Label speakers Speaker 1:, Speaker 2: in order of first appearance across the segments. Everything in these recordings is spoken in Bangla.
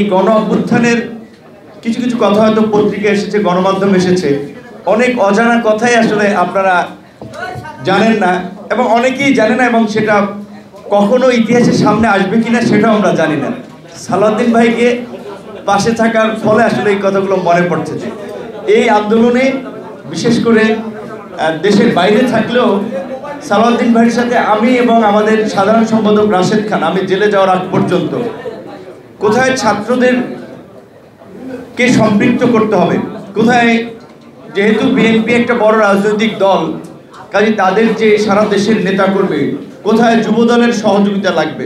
Speaker 1: এই গণ অভ্যুত্থানের কিছু কিছু কথা হয়তো পত্রিকা এসেছে, গণমাধ্যম এসেছে, অনেক অজানা কথাই আসলে আপনারা জানেন না এবং অনেকেই জানে না, এবং সেটা কখনো ইতিহাসের সামনে আসবে কিনা সেটাও আমরা জানি না। সালাউদ্দিন ভাইকে পাশে থাকার ফলে আসলে এই কথাগুলো মনে পড়ছে যে এই আন্দোলনে বিশেষ করে দেশের বাইরে থাকলেও সালাউদ্দিন ভাইয়ের সাথে আমি এবং আমাদের সাধারণ সম্পাদক রাশেদ খান, আমি জেলে যাওয়ার আগ পর্যন্ত কোথায় ছাত্রদেরকে সম্পৃক্ত করতে হবে, কোথায় যেহেতু বিএনপি একটা বড় রাজনৈতিক দল, কাজে তাদের যে সারা দেশের নেতা করবে, কোথায় যুব দলের সহযোগিতা লাগবে,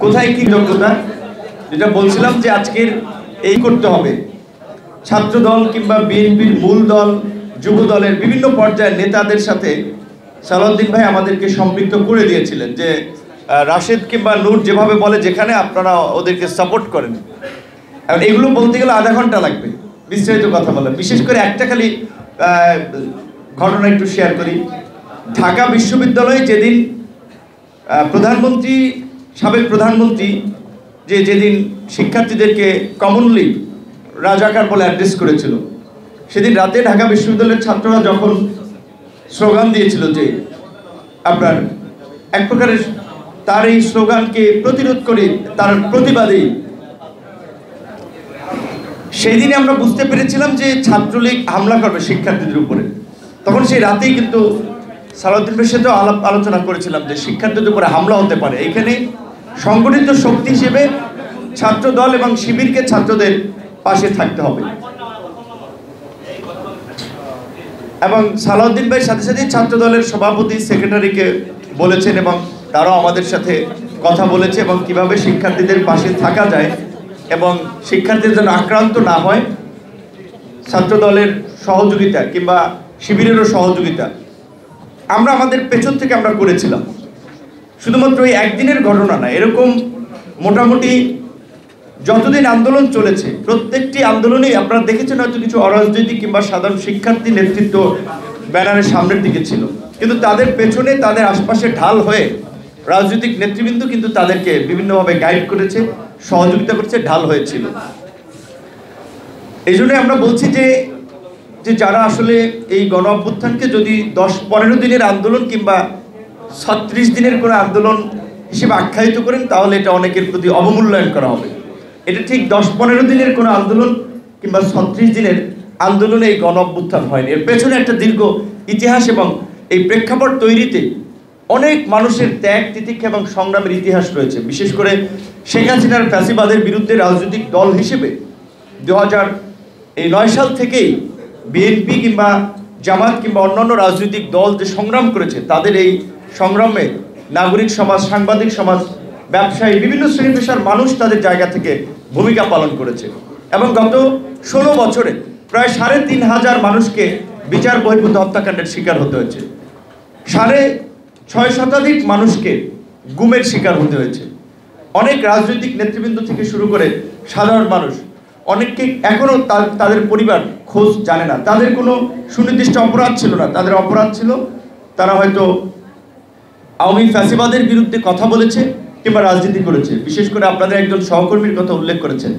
Speaker 1: কোথায় কি যোগ্যতা, যেটা বলছিলাম যে আজকের এই করতে হবে। ছাত্র দল কিংবা বিএনপির মূল দল, যুব দলের বিভিন্ন পর্যায়ের নেতাদের সাথে সালাউদ্দিন ভাই আমাদেরকে সম্পৃক্ত করে দিয়েছিলেন যে রাশেদ কিংবা নূর যেভাবে বলে যেখানে আপনারা ওদেরকে সাপোর্ট করেন। এখন এগুলো বলতে গেলে আধা ঘন্টা লাগবে বিস্তারিত কথা বলা। বিশেষ করে একটা খালি ঘটনা একটু শেয়ার করি। ঢাকা বিশ্ববিদ্যালয়ে যেদিন সাবেক প্রধানমন্ত্রী যেদিন শিক্ষার্থীদেরকে কমনলি রাজাকার বলে অ্যাড্রেস করেছিল, সেদিন রাতে ঢাকা বিশ্ববিদ্যালয়ের ছাত্ররা যখন স্লোগান দিয়েছিল যে আপনার এক প্রকারের তার এই স্লোগানকে প্রতিরোধ করে তার প্রতিবাদী, সেই দিনে আমরা বুঝতে পেরেছিলাম যে ছাত্রলীগ হামলা করবে শিক্ষার্থীদের উপরে। তখন সেই রাতেই কিন্তু সালাউদ্দিন ভাইয়ের সাথেও আলোচনা করেছিলাম যে শিক্ষার্থীদের উপরে হামলা হতে পারে। এখানে সংগঠিত শক্তি হিসেবে ছাত্র দল এবং শিবিরকে ছাত্রদের পাশে থাকতে হবে। এবং সালাউদ্দিন ভাইয়ের সাথে সাথে ছাত্র দলের সভাপতি সেক্রেটারিকে বলেছেন এবং তারাও আমাদের সাথে কথা বলেছে এবং কিভাবে শিক্ষার্থীদের পাশে থাকা যায় এবং শিক্ষার্থীদের যেন আক্রান্ত না হয়, ছাত্র দলের সহযোগিতা কিংবা শিবিরেরও সহযোগিতা আমরা আমাদের পেছন থেকে আমরা করেছিলাম। শুধুমাত্র এই একদিনের ঘটনা না, এরকম মোটামুটি যতদিন আন্দোলন চলেছে প্রত্যেকটি আন্দোলনেই আপনারা দেখেছেন হয়তো কিছু অরাজনৈতিক কিংবা সাধারণ শিক্ষার্থী নেতৃত্ব ব্যানারের সামনের দিকে ছিল, কিন্তু তাদের পেছনে তাদের আশপাশে ঢাল হয়ে রাজনৈতিক নেতৃবৃন্দ কিন্তু তাদেরকে বিভিন্নভাবে গাইড করেছে, সহযোগিতা করেছে, ঢাল হয়েছিল। এই জন্য আমরা বলছি যে যারা আসলে এই গণ অভ্যুত্থানকে যদি 10-15 দিনের আন্দোলন কিংবা 36 দিনের কোনো আন্দোলন হিসেবে আখ্যায়িত করেন, তাহলে এটা অনেকের প্রতি অবমূল্যায়ন করা হবে। এটা ঠিক 10-15 দিনের কোনো আন্দোলন কিংবা 36 দিনের আন্দোলনে এই গণ অভ্যুত্থান হয়নি। এর পেছনে একটা দীর্ঘ ইতিহাস এবং এই প্রেক্ষাপট তৈরিতে অনেক মানুষের ত্যাগ, তিতিক্ষা এবং সংগ্রামের ইতিহাস রয়েছে। বিশেষ করে শেখ হাসিনার ফ্যাসিবাদের বিরুদ্ধে রাজনৈতিক দল হিসেবে 2009 সাল থেকেই বিএনপি কিংবা জামাত কিংবা অন্যান্য রাজনৈতিক দল যে সংগ্রাম করেছে, তাদের এই সংগ্রামে নাগরিক সমাজ, সাংবাদিক সমাজ, ব্যবসায়ী, বিভিন্ন শ্রেণী পেশার মানুষ তাদের জায়গা থেকে ভূমিকা পালন করেছে এবং গত 16 বছরে প্রায় 3500 মানুষকে বিচার বহির্ভূত হত্যাকাণ্ডের শিকার হতে হয়েছে। 6.5 শতাধিক মানুষকে গুমের শিকার হতে হয়েছে। অনেক রাজনৈতিক নেতৃবৃন্দ থেকে শুরু করে সাধারণ মানুষ, অনেককে এখনও তাদের পরিবার খোঁজ জানে না। তাদের কোনো সুনির্দিষ্ট অপরাধ ছিল না, তাদের অপরাধ ছিল তারা হয়তো আওয়ামী ফ্যাসিবাদের বিরুদ্ধে কথা বলেছে কিংবা রাজনীতি করেছে। বিশেষ করে আপনাদের একজন সহকর্মীর কথা উল্লেখ করেছেন,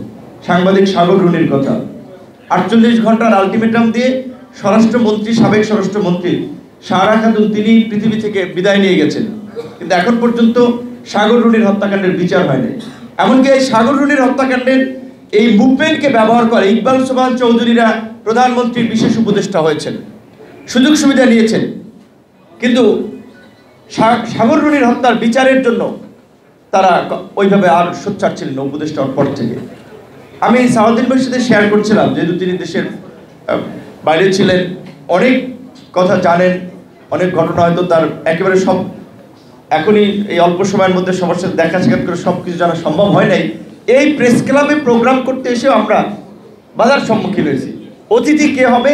Speaker 1: সাংবাদিক সাগর রুনির কথা। 48 ঘন্টার আলটিমেটাম দিয়ে সাবেক স্বরাষ্ট্রমন্ত্রী সারা খাতুন তিনি পৃথিবী থেকে বিদায় নিয়ে গেছেন, কিন্তু এখন পর্যন্ত সাগর রুনির হত্যাকাণ্ডের বিচার হয়নি। এমনকি এই সাগর রুনির হত্যাকাণ্ডের এই মুভমেন্টকে ব্যবহার করে ইকবাল সোবহান চৌধুরীরা প্রধানমন্ত্রীর বিশেষ উপদেষ্টা হয়েছেন, সুযোগ সুবিধা নিয়েছেন, কিন্তু সাগর রুনির হত্যার বিচারের জন্য তারা ওইভাবে আর সোচ্চার ছিলেন উপদেষ্টা হওয়ার পর থেকে। আমি সালাউদ্দিন ভাইয়ের সাথে শেয়ার করছিলাম, যেহেতু তিনি দেশের বাইরে ছিলেন, অনেক কথা জানেন, অনেক ঘটনা হয়তো তার একেবারে সব এখনই এই অল্প সময়ের মধ্যে সবার সাথে দেখা সাক্ষাৎ করে সব কিছু জানা সম্ভব হয় নাই। এই প্রেস ক্লাবে প্রোগ্রাম করতে এসেও আমরা বাধার সম্মুখীন হয়েছি। অতিথি কে হবে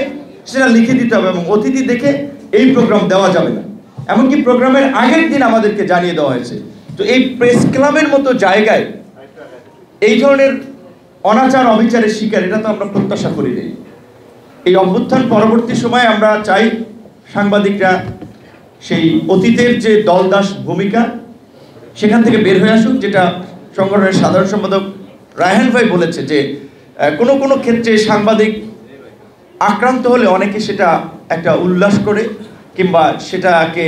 Speaker 1: সেটা লিখে দিতে হবে এবং অতিথি দেখে এই প্রোগ্রাম দেওয়া যাবে না, এমনকি প্রোগ্রামের আগের দিন আমাদেরকে জানিয়ে দেওয়া হয়েছে। তো এই প্রেস ক্লাবের মতো জায়গায় এই ধরনের অনাচার অবিচারের শিকার, এটা তো আমরা প্রত্যাশা করি নাই। এই অভ্যুত্থান পরবর্তী সময়ে আমরা চাই সাংবাদিকরা সেই অতীতের যে দলদাস ভূমিকা সেখান থেকে বের হয়ে আসুক, যেটা সংগঠনের সাধারণ সম্পাদক রায়হান ভাই বলেছে যে কোনো কোনো ক্ষেত্রে সাংবাদিক আক্রান্ত হলে অনেকে সেটা একটা উল্লাস করে কিংবা সেটাকে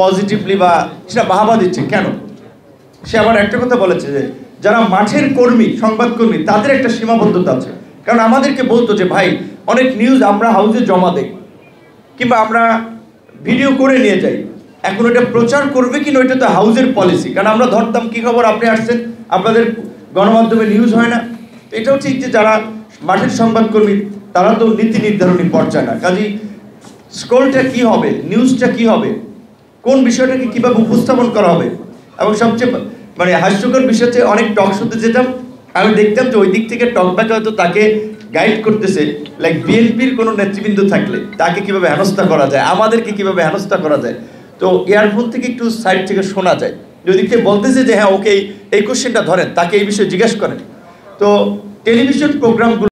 Speaker 1: পজিটিভলি বা সেটা বাহাবা দিচ্ছে। কেন? সে আবার একটা কথা বলেছে যে যারা মাঠের কর্মী, সংবাদকর্মী, তাদের একটা সীমাবদ্ধতা আছে। কারণ আমাদেরকে বলতো যে ভাই অনেক নিউজ আমরা হাউসে জমা দেই কিংবা আমরা ভিডিও করে নিয়ে যাই, এখন ওটা প্রচার করবে কিনা ওইটা তো হাউসের পলিসি। কারণ আমরা ধরতাম কি খবর আপনি আসছেন, আপনাদের গণমাধ্যমে নিউজ হয় না। এটাও ঠিক যে যারা মাঠের সংবাদকর্মী তারা তো নীতি নির্ধারণী পর্যায়ে না, কাজেই স্ক্রোলটা কি হবে, নিউজটা কি হবে, কোন বিষয়টাকে কিভাবে উপস্থাপন করা হবে। এবং সবচেয়ে মানে হাস্যকর বিষয় হচ্ছে অনেক টক শোতে যেতাম, আমি দেখতাম যে ওই দিক থেকে টকব্যাক হয়তো তাকে গাইড করতেছে, লাইক বিএনপির কোনো নেতৃবৃন্দ থাকলে তাকে কিভাবে হেনস্থা করা যায়, আমাদেরকে কিভাবে হেনস্থা করা যায়। তো ইয়ারফোন থেকে একটু সাইড থেকে শোনা যায় যে ওই দিক থেকে বলতেছে যে হ্যাঁ ওকে এই কোশ্চেনটা ধরেন, তাকে এই বিষয়ে জিজ্ঞেস করেন। তো টেলিভিশন প্রোগ্রামগুলো